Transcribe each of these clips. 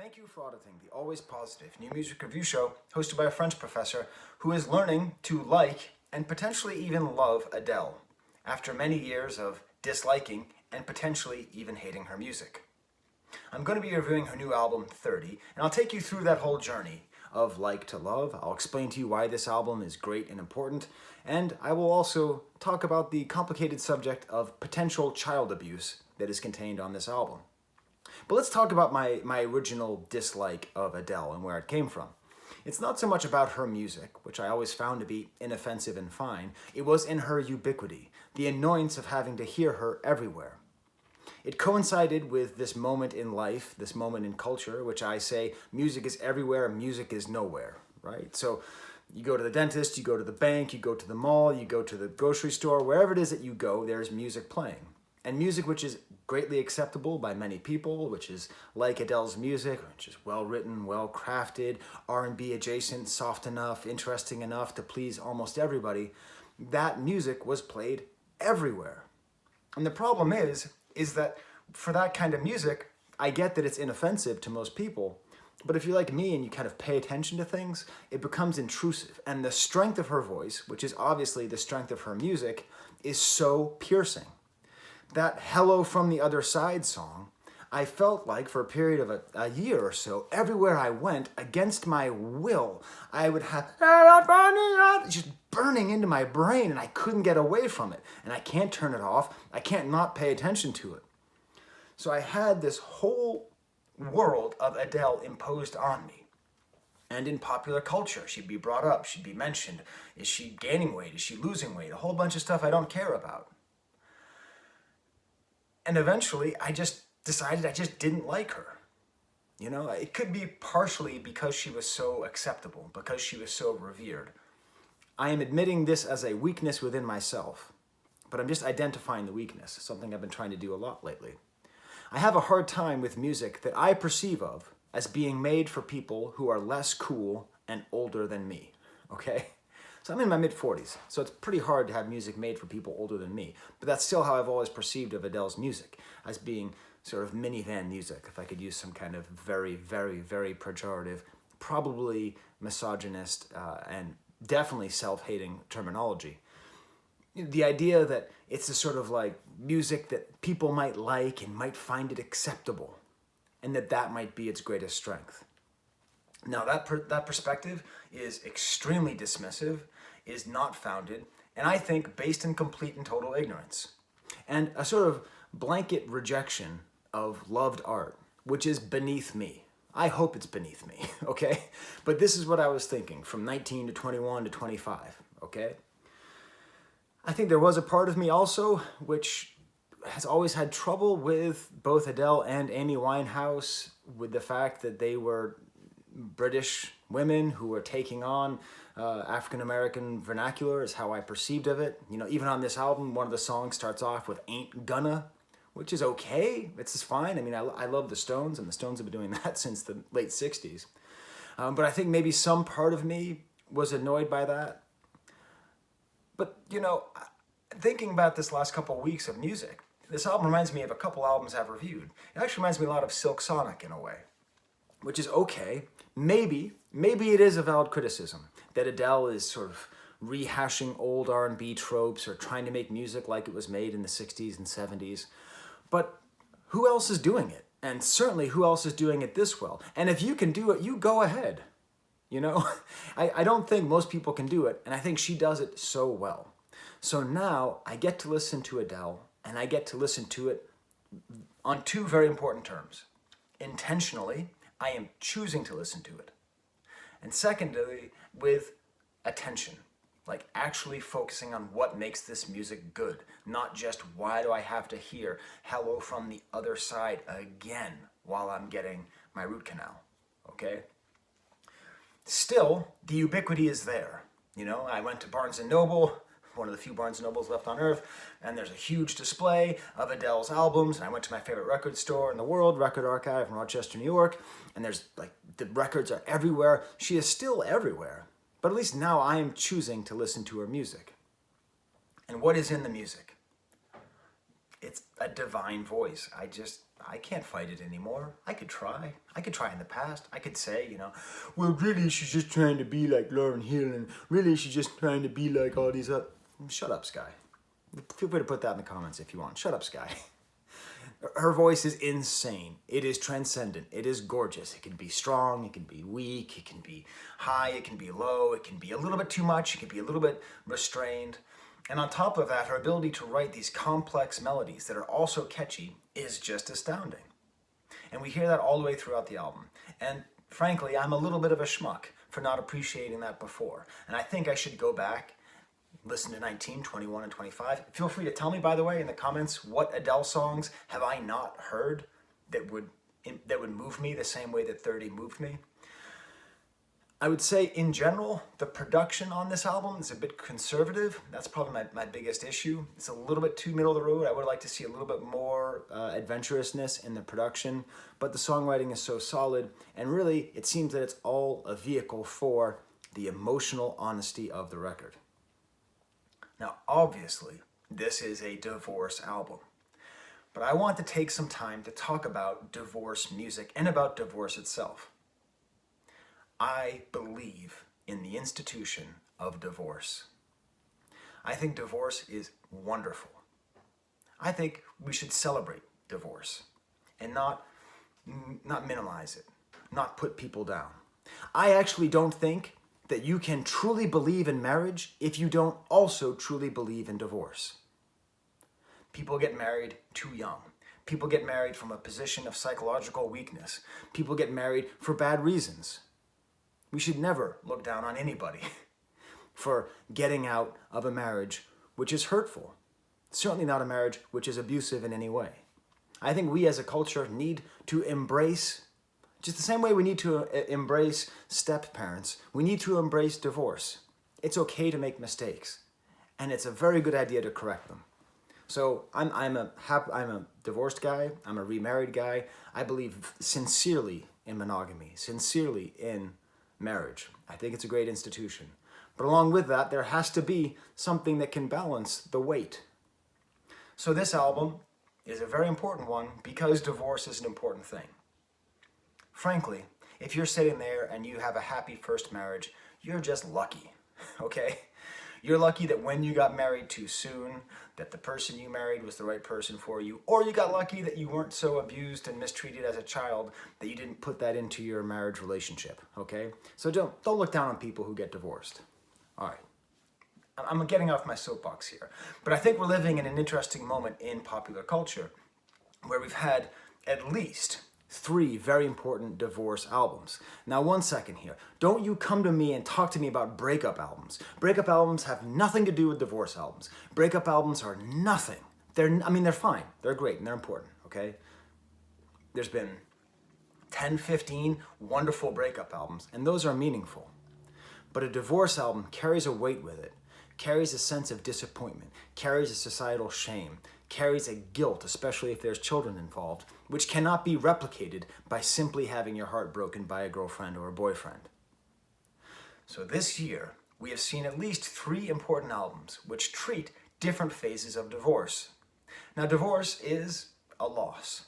Thank you for auditing the Always Positive new music review show hosted by a French professor who is learning to like and potentially even love Adele after many years of disliking and potentially even hating her music. I'm going to be reviewing her new album 30, and I'll take you through that whole journey of like to love. I'll explain to you why this album is great and important, and I will also talk about the complicated subject of potential child abuse that is contained on this album. But let's talk about my original dislike of Adele and where it came from. It's not so much about her music, which I always found to be inoffensive and fine. It was in her ubiquity, the annoyance of having to hear her everywhere. It coincided with this moment in life, this moment in culture, which I say music is everywhere, music is nowhere, right? So you go to the dentist, you go to the bank, you go to the mall, you go to the grocery store, wherever it is that you go, there's music playing. And music which is greatly acceptable by many people, which is like Adele's music, which is well-written, well-crafted, R&B adjacent, soft enough, interesting enough to please almost everybody, that music was played everywhere. And the problem is that for that kind of music, I get that it's inoffensive to most people, but if you're like me and you kind of pay attention to things, it becomes intrusive. And the strength of her voice, which is obviously the strength of her music, is so piercing. That Hello from the Other Side song, I felt like for a period of a year or so, everywhere I went, against my will, I would have just burning into my brain, and I couldn't get away from it. And I can't turn it off. I can't not pay attention to it. So I had this whole world of Adele imposed on me. And in popular culture, she'd be brought up, she'd be mentioned. Is she gaining weight? Is she losing weight? A whole bunch of stuff I don't care about. And eventually, I just decided I just didn't like her. You know, it could be partially because she was so acceptable, because she was so revered. I am admitting this as a weakness within myself, but I'm just identifying the weakness, something I've been trying to do a lot lately. I have a hard time with music that I perceive of as being made for people who are less cool and older than me, okay? So I'm in my mid-40s, so it's pretty hard to have music made for people older than me. But that's still how I've always perceived of Adele's music, as being sort of minivan music, if I could use some kind of very, very, very pejorative, probably misogynist, and definitely self-hating terminology. The idea that it's a sort of like music that people might like and might find it acceptable, and that might be its greatest strength. Now, that perspective is extremely dismissive, is not founded, and I think based in complete and total ignorance. And a sort of blanket rejection of loved art, which is beneath me. I hope it's beneath me, okay? But this is what I was thinking from 19 to 21 to 25, okay? I think there was a part of me also which has always had trouble with both Adele and Amy Winehouse, with the fact that they were British women who were taking on African-American vernacular is how I perceived of it. You know, even on this album, one of the songs starts off with "Ain't Gonna," which is okay. It's just fine. I mean, I love the Stones, and the Stones have been doing that since the late 60s. But I think maybe some part of me was annoyed by that. But, you know, thinking about this last couple of weeks of music, this album reminds me of a couple albums I've reviewed. It actually reminds me a lot of Silk Sonic in a way, which is okay. Maybe it is a valid criticism that Adele is sort of rehashing old R&B tropes or trying to make music like it was made in the 60s and 70s. But who else is doing it? And certainly who else is doing it this well? And if you can do it, you go ahead. You know, I don't think most people can do it, and I think she does it so well. So now I get to listen to Adele, and I get to listen to it on two very important terms. Intentionally, I am choosing to listen to it. And secondly, with attention, like actually focusing on what makes this music good, not just why do I have to hear "Hello from the Other Side" again while I'm getting my root canal, okay? Still, the ubiquity is there. You know, I went to Barnes & Noble, one of the few Barnes & Nobles left on Earth, and there's a huge display of Adele's albums, and I went to my favorite record store in the world, Record Archive in Rochester, New York, and there's like, the records are everywhere. She is still everywhere, but at least now I am choosing to listen to her music. And what is in the music? It's a divine voice. I can't fight it anymore. I could try. I could try in the past. I could say, well, really, she's just trying to be like Lauryn Hill, and really, she's just trying to be like all these other... Shut up, Sky. Feel free to put that in the comments if you want. Shut up, Sky. Her voice is insane. It is transcendent. It is gorgeous. It can be strong. It can be weak. It can be high. It can be low. It can be a little bit too much. It can be a little bit restrained. And on top of that, her ability to write these complex melodies that are also catchy is just astounding. And we hear that all the way throughout the album. And frankly, I'm a little bit of a schmuck for not appreciating that before. And I think I should go back, listen to 19, 21, and 25. Feel free to tell me, by the way, in the comments, what Adele songs have I not heard that would move me the same way that 30 moved me. I would say, in general, the production on this album is a bit conservative. That's probably my biggest issue. It's a little bit too middle of the road. I would like to see a little bit more adventurousness in the production, but the songwriting is so solid, and really, it seems that it's all a vehicle for the emotional honesty of the record. Now, obviously, this is a divorce album, but I want to take some time to talk about divorce music and about divorce itself. I believe in the institution of divorce. I think divorce is wonderful. I think we should celebrate divorce and not minimize it, not put people down. I actually don't think that you can truly believe in marriage if you don't also truly believe in divorce. People get married too young. People get married from a position of psychological weakness. People get married for bad reasons. We should never look down on anybody for getting out of a marriage which is hurtful. Certainly not a marriage which is abusive in any way. I think we as a culture need to embrace, just the same way we need to embrace step-parents, we need to embrace divorce. It's okay to make mistakes, and it's a very good idea to correct them. So I'm a divorced guy, I'm a remarried guy. I believe sincerely in monogamy, sincerely in marriage. I think it's a great institution. But along with that, there has to be something that can balance the weight. So this album is a very important one because divorce is an important thing. Frankly, if you're sitting there and you have a happy first marriage, you're just lucky, okay? You're lucky that when you got married too soon, that the person you married was the right person for you, or you got lucky that you weren't so abused and mistreated as a child that you didn't put that into your marriage relationship, okay? So don't look down on people who get divorced. All right. I'm getting off my soapbox here, but I think we're living in an interesting moment in popular culture where we've had at least 3 very important divorce albums. Now, one second here. Don't you come to me and talk to me about breakup albums. Breakup albums have nothing to do with divorce albums. Breakup albums are nothing. They're fine. They're great and they're important, okay? There's been 10, 15 wonderful breakup albums, and those are meaningful. But a divorce album carries a weight with it, carries a sense of disappointment, carries a societal shame, carries a guilt, especially if there's children involved, which cannot be replicated by simply having your heart broken by a girlfriend or a boyfriend. So this year, we have seen at least 3 important albums which treat different phases of divorce. Now, divorce is a loss.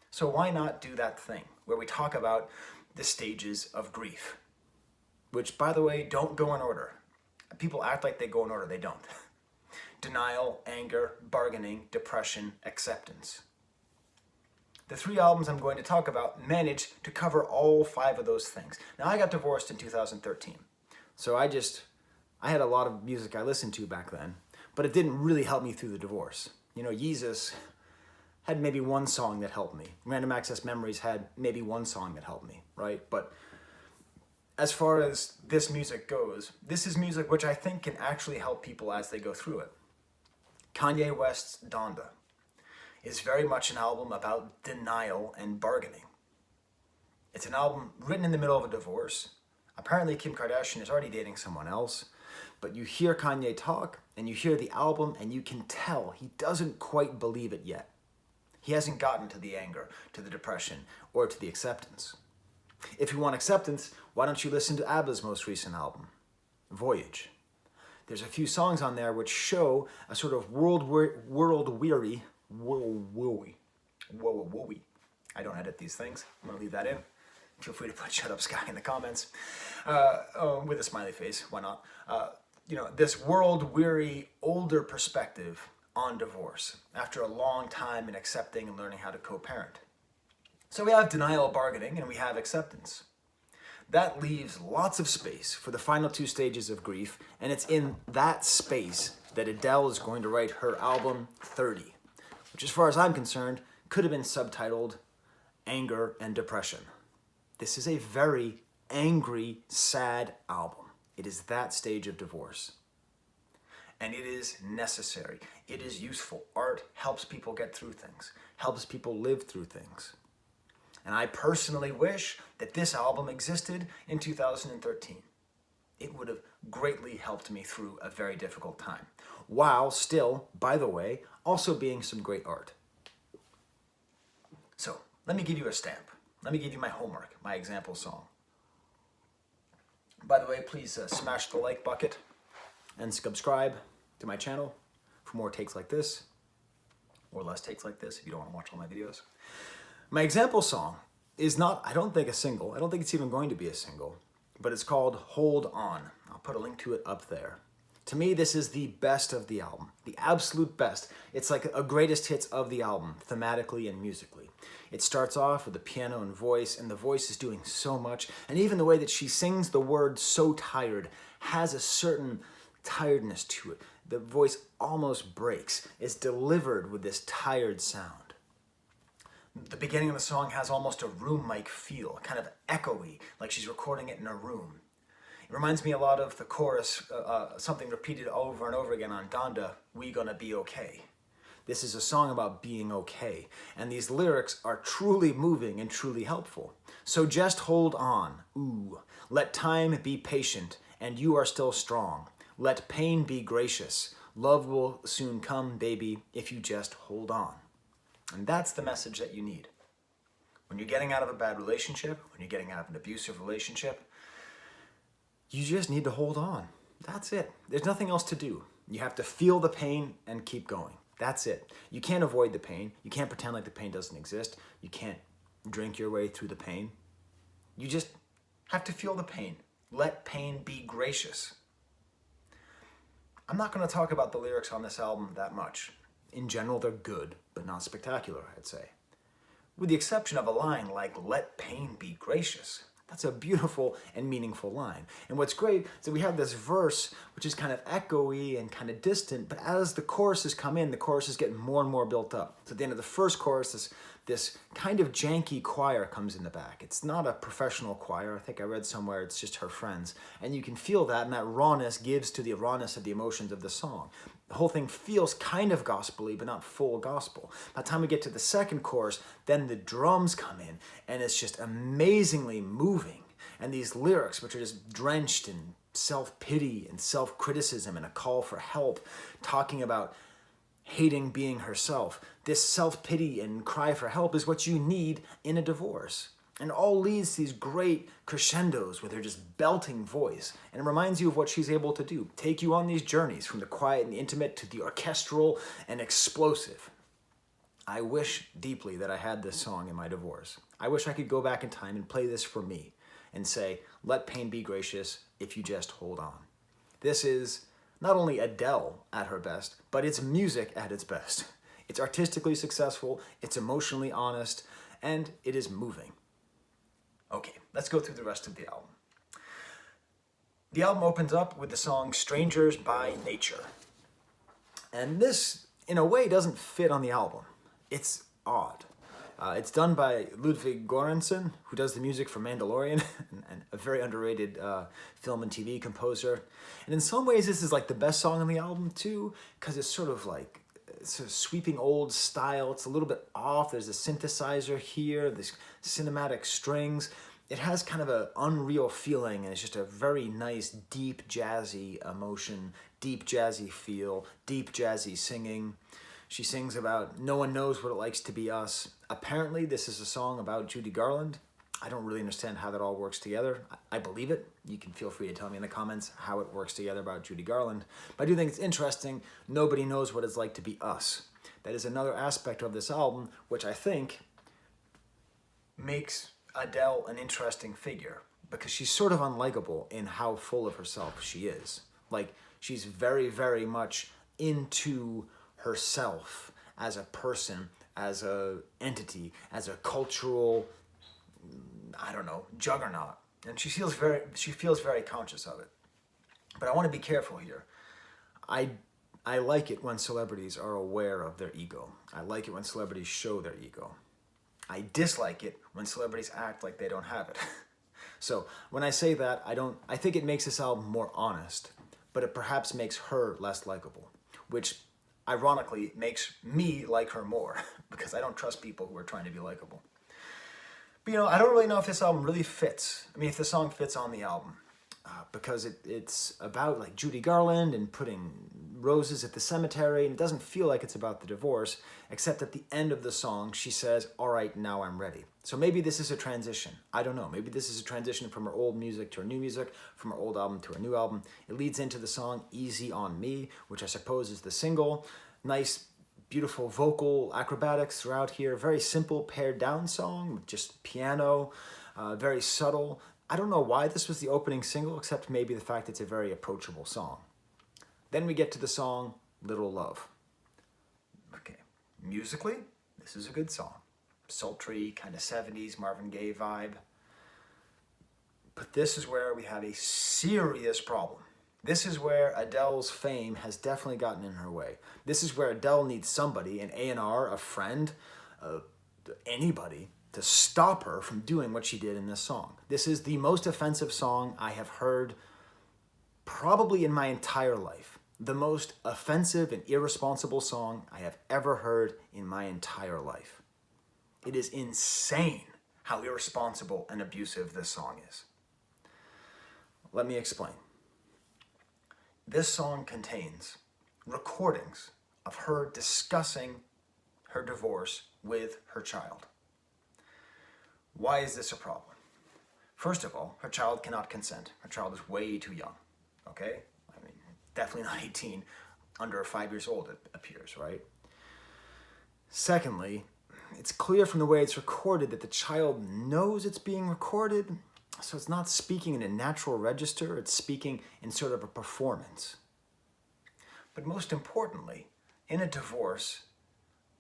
So why not do that thing where we talk about the stages of grief, which, by the way, don't go in order. People act like they go in order, they don't. Denial, anger, bargaining, depression, acceptance. The 3 albums I'm going to talk about manage to cover all 5 of those things. Now, I got divorced in 2013, so I had a lot of music I listened to back then, but it didn't really help me through the divorce. Yeezus had maybe one song that helped me. Random Access Memories had maybe one song that helped me, right? But as far as this music goes, this is music which I think can actually help people as they go through it. Kanye West's Donda is very much an album about denial and bargaining. It's an album written in the middle of a divorce. Apparently Kim Kardashian is already dating someone else, but you hear Kanye talk and you hear the album and you can tell he doesn't quite believe it yet. He hasn't gotten to the anger, to the depression, or to the acceptance. If you want acceptance, why don't you listen to ABBA's most recent album, Voyage? There's a few songs on there which show a sort of world-weary Whoa, whoa, whoa, whoa. I don't edit these things. I'm gonna leave that in. Feel free to put "Shut Up, Sky" in the comments with a smiley face. Why not? This world-weary, older perspective on divorce after a long time in accepting and learning how to co-parent. So we have denial bargaining and we have acceptance. That leaves lots of space for the final two stages of grief, and it's in that space that Adele is going to write her album 30, which, as far as I'm concerned, could have been subtitled Anger and Depression. This is a very angry, sad album. It is that stage of divorce. And it is necessary. It is useful. Art helps people get through things, helps people live through things. And I personally wish that this album existed in 2013. It would have greatly helped me through a very difficult time, while still, by the way, also being some great art. So, let me give you a stamp. Let me give you my homework, my example song. By the way, please smash the like bucket and subscribe to my channel for more takes like this, or less takes like this if you don't want to watch all my videos. My example song is not, I don't think, a single. I don't think it's even going to be a single, but it's called Hold On. I'll put a link to it up there. To me, this is the best of the album, the absolute best. It's like a greatest hits of the album, thematically and musically. It starts off with the piano and the voice is doing so much, and even the way that she sings the word "so tired" has a certain tiredness to it. The voice almost breaks. It's delivered with this tired sound. The beginning of the song has almost a room mic feel, kind of echoey, like she's recording it in a room. It reminds me a lot of the chorus, something repeated over and over again on Donda, "We Gonna Be Okay." This is a song about being okay, and these lyrics are truly moving and truly helpful. So just hold on, ooh. Let time be patient, and you are still strong. Let pain be gracious. Love will soon come, baby, if you just hold on. And that's the message that you need. When you're getting out of a bad relationship, when you're getting out of an abusive relationship, you just need to hold on. That's it. There's nothing else to do. You have to feel the pain and keep going. That's it. You can't avoid the pain. You can't pretend like the pain doesn't exist. You can't drink your way through the pain. You just have to feel the pain. Let pain be gracious. I'm not going to talk about the lyrics on this album that much. In general, they're good, but not spectacular, I'd say. With the exception of a line like, "Let pain be gracious." That's a beautiful and meaningful line. And what's great is that we have this verse, which is kind of echoey and kind of distant, but as the choruses come in, the chorus is getting more and more built up. So at the end of the first chorus, this kind of janky choir comes in the back. It's not a professional choir. I think I read somewhere it's just her friends. And you can feel that, and that rawness gives to the rawness of the emotions of the song. The whole thing feels kind of gospel-y, but not full gospel. By the time we get to the second chorus, then the drums come in, and it's just amazingly moving. And these lyrics, which are just drenched in self-pity and self-criticism and a call for help, talking about hating being herself. This self-pity and cry for help is what you need in a divorce. And it all leads to these great crescendos with her just belting voice. And it reminds you of what she's able to do. Take you on these journeys from the quiet and the intimate to the orchestral and explosive. I wish deeply that I had this song in my divorce. I wish I could go back in time and play this for me and say, "Let pain be gracious if you just hold on." This is not only Adele at her best, but it's music at its best. It's artistically successful, it's emotionally honest, and it is moving. Okay, let's go through the rest of the album. The album opens up with the song "Strangers by Nature." And this, in a way, doesn't fit on the album. It's odd. It's done by Ludwig Göransson, who does the music for Mandalorian, and a very underrated film and TV composer. And in some ways, this is like the best song on the album, too, because it's sort of like it's a sweeping old style. It's a little bit off. There's a synthesizer here, this cinematic strings. It has kind of an unreal feeling, and it's just a very nice, deep, jazzy emotion, deep, jazzy feel, deep, jazzy singing. She sings about no one knows what it likes to be us. Apparently, this is a song about Judy Garland. I don't really understand how that all works together. I believe it. You can feel free to tell me in the comments how it works together about Judy Garland. But I do think it's interesting. Nobody knows what it's like to be us. That is another aspect of this album, which I think makes Adele an interesting figure, because she's sort of unlikable in how full of herself she is. Like, she's very, very much into herself as a person, as a entity, as a cultural, I don't know, juggernaut. And she feels very conscious of it. But I want to be careful here. I like it when celebrities are aware of their ego. I like it when celebrities show their ego. I dislike it when celebrities act like they don't have it. So when I say that, I think it makes this album more honest, but it perhaps makes her less likable, which ironically makes me like her more, because I don't trust people who are trying to be likable. But I don't really know if this album really fits. I mean, if the song fits on the album, because it's about like Judy Garland and putting roses at the cemetery, and it doesn't feel like it's about the divorce, except at the end of the song, she says, "All right, now I'm ready." So maybe this is a transition. I don't know. Maybe this is a transition from her old music to her new music, from her old album to her new album. It leads into the song Easy on Me, which I suppose is the single. Nice, beautiful vocal acrobatics throughout here. Very simple pared down song with just piano, very subtle. I don't know why this was the opening single, except maybe the fact it's a very approachable song. Then we get to the song Little Love. Okay, musically, this is a good song. Sultry, kind of 70s Marvin Gaye vibe. But this is where we have a serious problem. This is where Adele's fame has definitely gotten in her way. This is where Adele needs somebody, an A&R, a friend, anybody, to stop her from doing what she did in this song. This is the most offensive song I have heard probably in my entire life. The most offensive and irresponsible song I have ever heard in my entire life. It is insane how irresponsible and abusive this song is. Let me explain. This song contains recordings of her discussing her divorce with her child. Why is this a problem? First of all, her child cannot consent. Her child is way too young, okay? I mean, definitely not 18, under 5 years old, it appears, right? Secondly, it's clear from the way it's recorded that the child knows it's being recorded, so it's not speaking in a natural register, it's speaking in sort of a performance. But most importantly, in a divorce,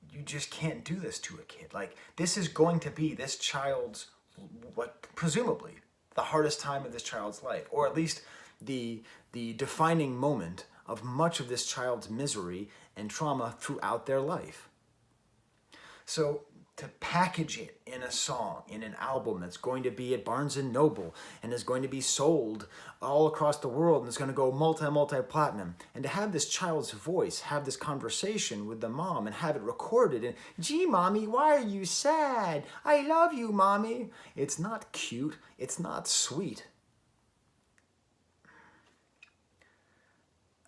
you just can't do this to a kid. Like, this is going to be this child's, presumably, the hardest time of this child's life, or at least the defining moment of much of this child's misery and trauma throughout their life. So to package it in a song, in an album that's going to be at Barnes & Noble and is going to be sold all across the world and is going to go multi-platinum, and to have this child's voice have this conversation with the mom and have it recorded and, "Gee, Mommy, why are you sad? I love you, Mommy." It's not cute. It's not sweet.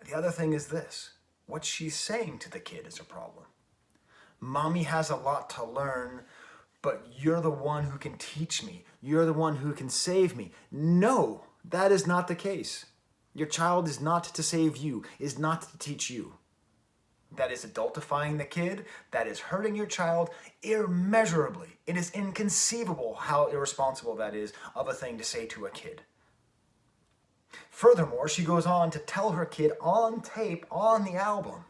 The other thing is this. What she's saying to the kid is a problem. Mommy has a lot to learn, but you're the one who can teach me. You're the one who can save me. No, that is not the case. Your child is not to save you, is not to teach you. That is adultifying the kid. That is hurting your child immeasurably. It is inconceivable how irresponsible that is of a thing to say to a kid. Furthermore, she goes on to tell her kid on tape, on the album,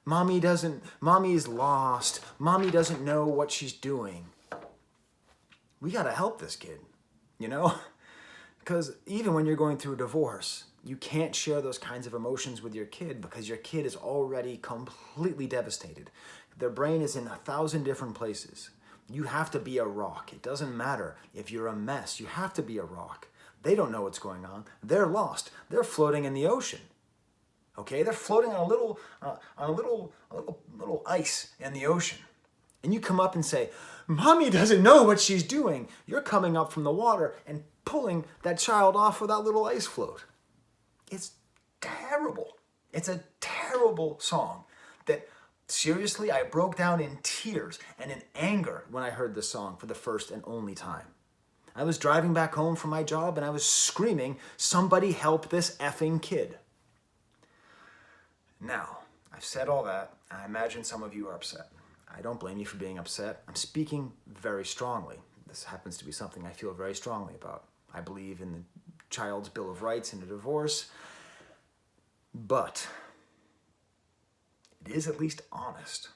Mommy is lost. Mommy doesn't know what she's doing. We gotta help this kid, Because even when you're going through a divorce, you can't share those kinds of emotions with your kid because your kid is already completely devastated. Their brain is in 1,000 different places. You have to be a rock. It doesn't matter if you're a mess. You have to be a rock. They don't know what's going on. They're lost. They're floating in the ocean. Okay, they're floating on a little ice in the ocean. And you come up and say, "Mommy doesn't know what she's doing." You're coming up from the water and pulling that child off with that little ice float. It's terrible. It's a terrible song that, seriously, I broke down in tears and in anger when I heard this song for the first and only time. I was driving back home from my job and I was screaming, "Somebody help this effing kid." Now, I've said all that. I imagine some of you are upset. I don't blame you for being upset. I'm speaking very strongly. This happens to be something I feel very strongly about. I believe in the child's Bill of Rights in a divorce, but it is at least honest.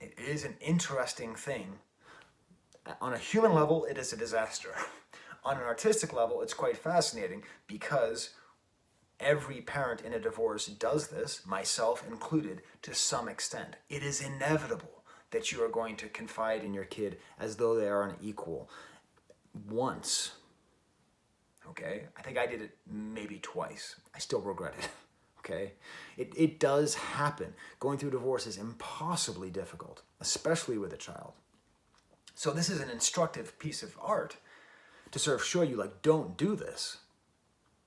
It is an interesting thing. On a human level, it is a disaster. On an artistic level, it's quite fascinating because every parent in a divorce does this, myself included, to some extent. It is inevitable that you are going to confide in your kid as though they are an equal once. Okay? I think I did it maybe twice. I still regret it. Okay? It does happen. Going through divorce is impossibly difficult, especially with a child. So this is an instructive piece of art to sort of show you, like, don't do this.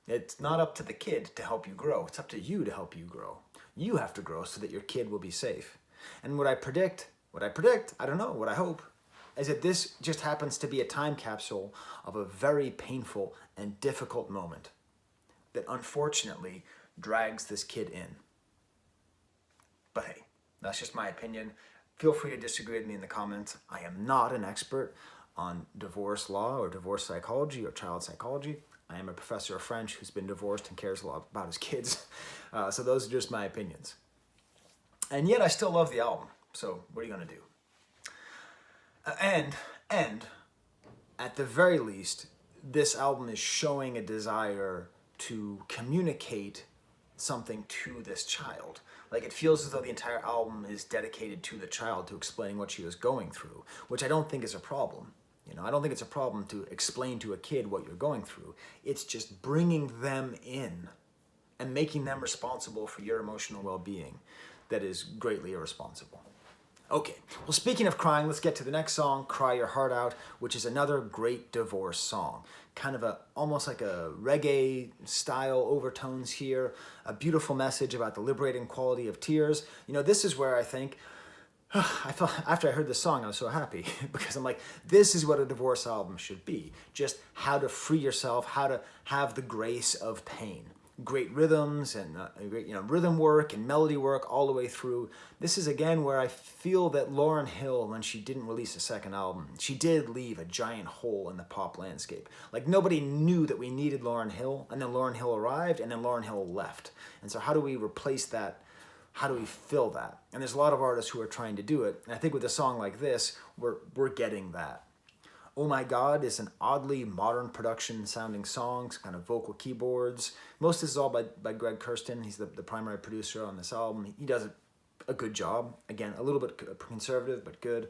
It's not up to the kid to help you grow. It's up to you to help you grow. You have to grow so that your kid will be safe. And what I predict, I don't know, what I hope, is that this just happens to be a time capsule of a very painful and difficult moment that unfortunately drags this kid in. But hey, that's just my opinion. Feel free to disagree with me in the comments. I am not an expert on divorce law or divorce psychology or child psychology. I am a professor of French who's been divorced and cares a lot about his kids. So those are just my opinions. And yet I still love the album. So what are you going to do? And at the very least, this album is showing a desire to communicate something to this child. Like, it feels as though the entire album is dedicated to the child, to explaining what she was going through, which I don't think is a problem. You know, I don't think it's a problem to explain to a kid what you're going through. It's just bringing them in and making them responsible for your emotional well-being that is greatly irresponsible. Okay, well, speaking of crying, let's get to the next song, Cry Your Heart Out, which is another great divorce song. Kind of almost like a reggae style overtones here, a beautiful message about the liberating quality of tears. You know, this is where I think, I felt, after I heard this song, I was so happy because I'm like, this is what a divorce album should be. Just how to free yourself, how to have the grace of pain. Great rhythms and great, rhythm work and melody work all the way through. This is again where I feel that Lauryn Hill, when she didn't release a second album, she did leave a giant hole in the pop landscape. Like, nobody knew that we needed Lauryn Hill, and then Lauryn Hill arrived, and then Lauryn Hill left. And so how do we replace that? How do we fill that? And there's a lot of artists who are trying to do it. And I think with a song like this, we're getting that. Oh My God is an oddly modern production sounding song, kind of vocal keyboards. Most of this is all by Greg Kurstin. He's the primary producer on this album. He does a good job. Again, a little bit conservative, but good.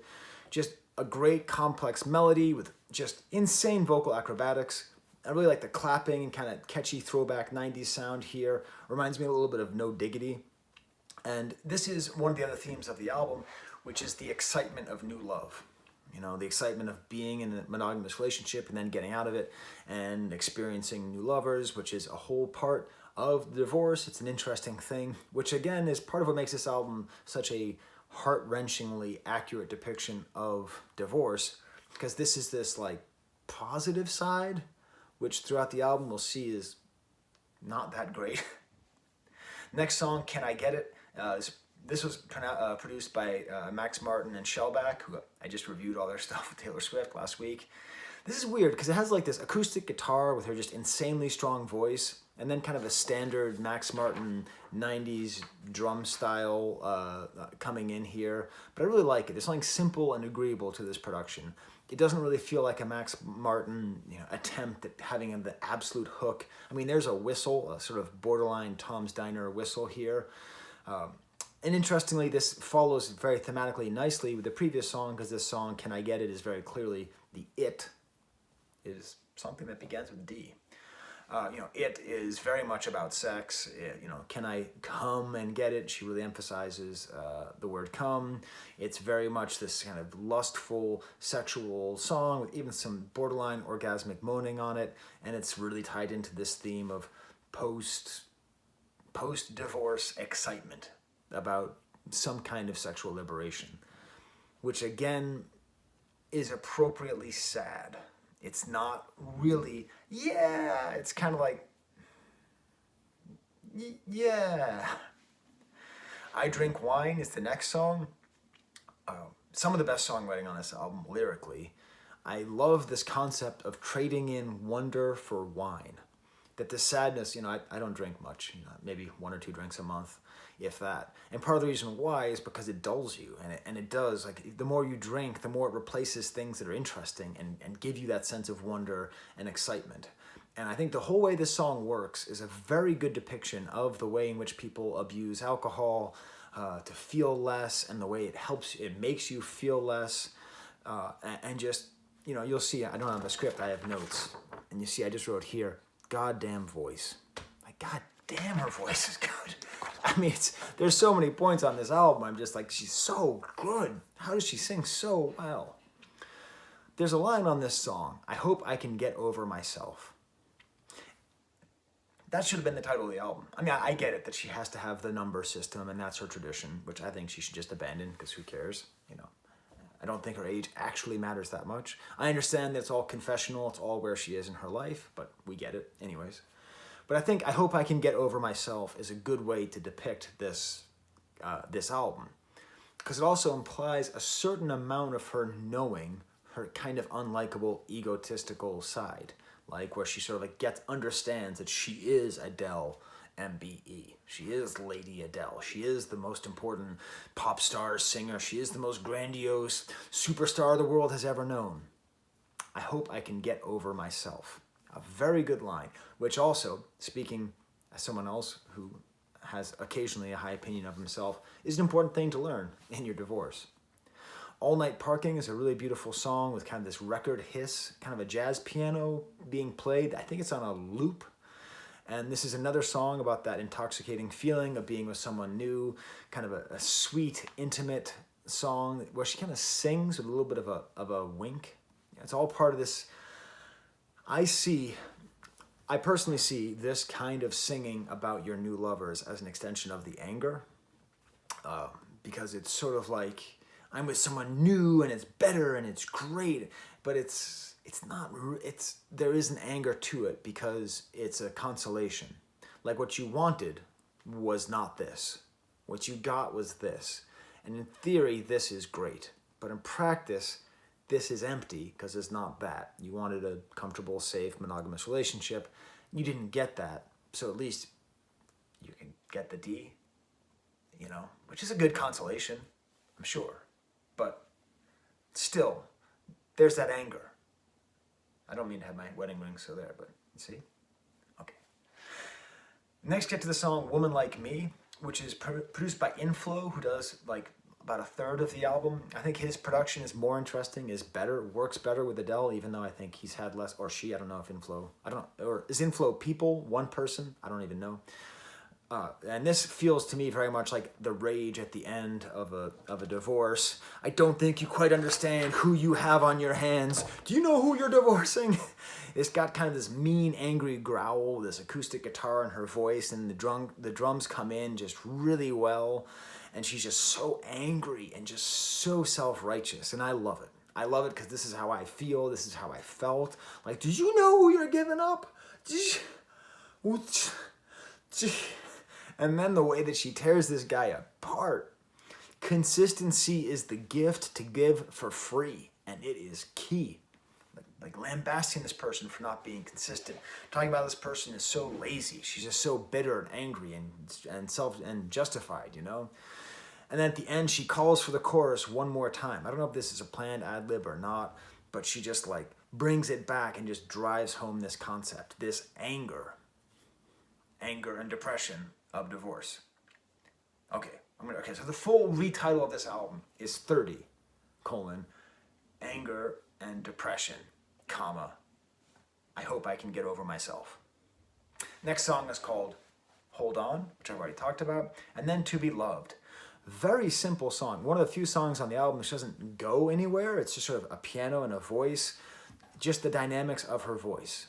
Just a great complex melody with just insane vocal acrobatics. I really like the clapping and kind of catchy throwback 90s sound here. Reminds me a little bit of No Diggity. And this is one of the other themes of the album, which is the excitement of new love. You know, the excitement of being in a monogamous relationship and then getting out of it and experiencing new lovers, which is a whole part of the divorce. It's an interesting thing, which again is part of what makes this album such a heart-wrenchingly accurate depiction of divorce, because this is this like positive side, which throughout the album we'll see is not that great. Next song, Can I Get It? This was produced by Max Martin and Shellback, who I just reviewed all their stuff with Taylor Swift last week. This is weird because it has like this acoustic guitar with her just insanely strong voice, and then kind of a standard Max Martin 90s drum style coming in here. But I really like it. There's something simple and agreeable to this production. It doesn't really feel like a Max Martin attempt at having the absolute hook. I mean, there's a whistle, a sort of borderline Tom's Diner whistle here. And interestingly, this follows very thematically nicely with the previous song, because this song, Can I Get It, is very clearly the it is something that begins with D. It is very much about sex. Can I come and get it? She really emphasizes the word come. It's very much this kind of lustful, sexual song with even some borderline orgasmic moaning on it. And it's really tied into this theme of post-divorce excitement about some kind of sexual liberation, which again is appropriately sad. It's not really, it's kind of like, yeah. I Drink Wine is the next song. Some of the best songwriting on this album lyrically. I love this concept of trading in wonder for wine. That the sadness, I don't drink much, maybe 1 or 2 drinks a month, if that. And part of the reason why is because it dulls you, and it does. Like, the more you drink, the more it replaces things that are interesting and give you that sense of wonder and excitement. And I think the whole way this song works is a very good depiction of the way in which people abuse alcohol to feel less, and the way it makes you feel less, and just, you'll see, I don't have a script, I have notes, and you see I just wrote here, goddamn voice. Like, goddamn, her voice is good. I mean, there's so many points on this album, I'm just like, she's so good. How does she sing so well? There's a line on this song, I hope I can get over myself. That should have been the title of the album. I mean, I get it that she has to have the number system, and that's her tradition, which I think she should just abandon, because who cares, I don't think her age actually matters that much. I understand that it's all confessional, it's all where she is in her life, but we get it anyways. But I think I Hope I Can Get Over Myself is a good way to depict this album, because it also implies a certain amount of her knowing her kind of unlikable, egotistical side, like where she sort of understands that she is Adele, MBE. She is Lady Adele. She is the most important pop star singer. She is the most grandiose superstar the world has ever known. I hope I can get over myself. A very good line, which also, speaking as someone else who has occasionally a high opinion of himself, is an important thing to learn in your divorce. All Night Parking is a really beautiful song with kind of this record hiss, kind of a jazz piano being played. I think it's on a loop. And this is another song about that intoxicating feeling of being with someone new, kind of a sweet, intimate song where she kind of sings with a little bit of a wink. It's all part of this. I personally see this kind of singing about your new lovers as an extension of the anger, because it's sort of like, I'm with someone new and it's better and it's great, but there is an anger to it because it's a consolation. Like, what you wanted was not this. What you got was this. And in theory, this is great. But in practice, this is empty because it's not that. You wanted a comfortable, safe, monogamous relationship. You didn't get that. So at least you can get the D, which is a good consolation, I'm sure. But still, there's that anger. I don't mean to have my wedding ring so there, but you see? Okay. Next, get to the song Woman Like Me, which is produced by Inflo, who does about a third of the album. I think his production is more interesting, is better, works better with Adele, even though I think he's had less, or she, I don't know if Inflo, or is Inflo people, one person? I don't even know. And this feels to me very much like the rage at the end of a divorce. I don't think you quite understand who you have on your hands. Do you know who you're divorcing? It's got kind of this mean, angry growl, this acoustic guitar in her voice, and the drums come in just really well. And she's just so angry and just so self-righteous, and I love it. I love it because this is how I feel. This is how I felt. Like, did you know who you're giving up? And then the way that she tears this guy apart. Consistency is the gift to give for free, and it is key. Like lambasting this person for not being consistent. Talking about this person is so lazy. She's just so bitter and angry and justified, And then at the end, she calls for the chorus one more time. I don't know if this is a planned ad-lib or not, but she just brings it back and just drives home this concept, this anger and depression of divorce. Okay, so the full retitle of this album is 30, Anger and Depression, I Hope I Can Get Over Myself. Next song is called Hold On, which I've already talked about, and then To Be Loved. Very simple song. One of the few songs on the album which doesn't go anywhere. It's just sort of a piano and a voice, just the dynamics of her voice.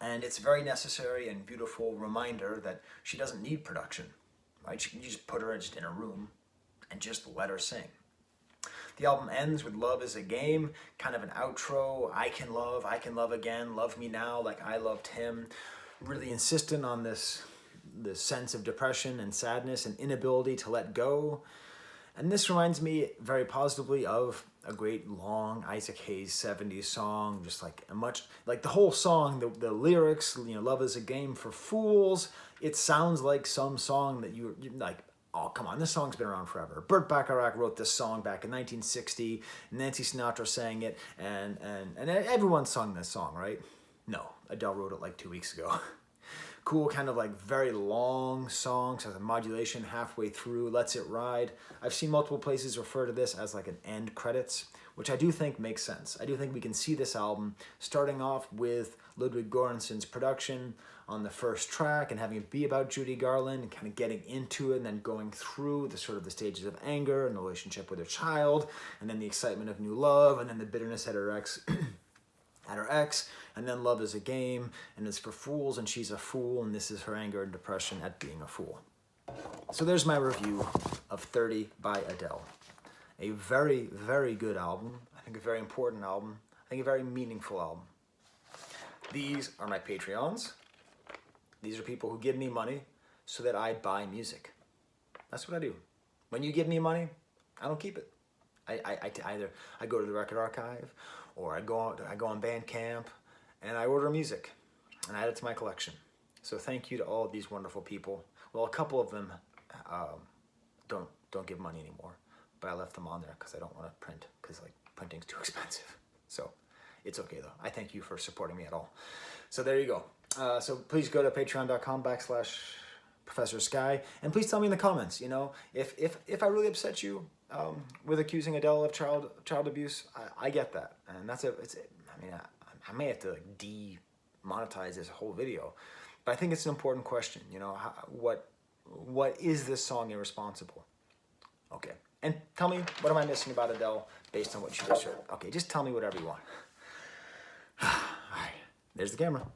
And it's a very necessary and beautiful reminder that she doesn't need production, right? You can just put her just in a room and just let her sing. The album ends with Love is a Game, kind of an outro. I can love again, love me now like I loved him. Really insistent on this the sense of depression and sadness and inability to let go. And this reminds me very positively of a great long Isaac Hayes 70s song, just like the whole song, the lyrics, love is a game for fools. It sounds like some song that you're like, oh, come on, this song's been around forever. Burt Bacharach wrote this song back in 1960. Nancy Sinatra sang it, and everyone sung this song, right? No, Adele wrote it like 2 weeks ago. Cool, kind of like very long songs, has a modulation halfway through, lets it ride. I've seen multiple places refer to this as like an end credits, which I do think makes sense. I do think we can see this album starting off with Ludwig Göransson's production on the first track and having it be about Judy Garland and kind of getting into it and then going through the sort of the stages of anger and the relationship with her child and then the excitement of new love and then the bitterness at her ex. And then love is a game, and it's for fools, and she's a fool, and this is her anger and depression at being a fool. So there's my review of 30 by Adele. A very, very good album. I think a very important album. I think a very meaningful album. These are my Patreons. These are people who give me money so that I buy music. That's what I do. When you give me money, I don't keep it. I go to the record archive, or I go on Bandcamp, and I order music, and I add it to my collection. So thank you to all of these wonderful people. Well, a couple of them don't give money anymore, but I left them on there because I don't want to print, because like printing's too expensive. So it's okay though. I thank you for supporting me at all. So there you go. So please go to patreon.com/Professor Sky, and please tell me in the comments, if I really upset you with accusing Adele of child abuse. I get that, and I may have to like demonetize this whole video, but I think it's an important question. What is this song irresponsible? Okay, and tell me, what am I missing about Adele based on what you just heard? Okay, just tell me whatever you want. All right, there's the camera.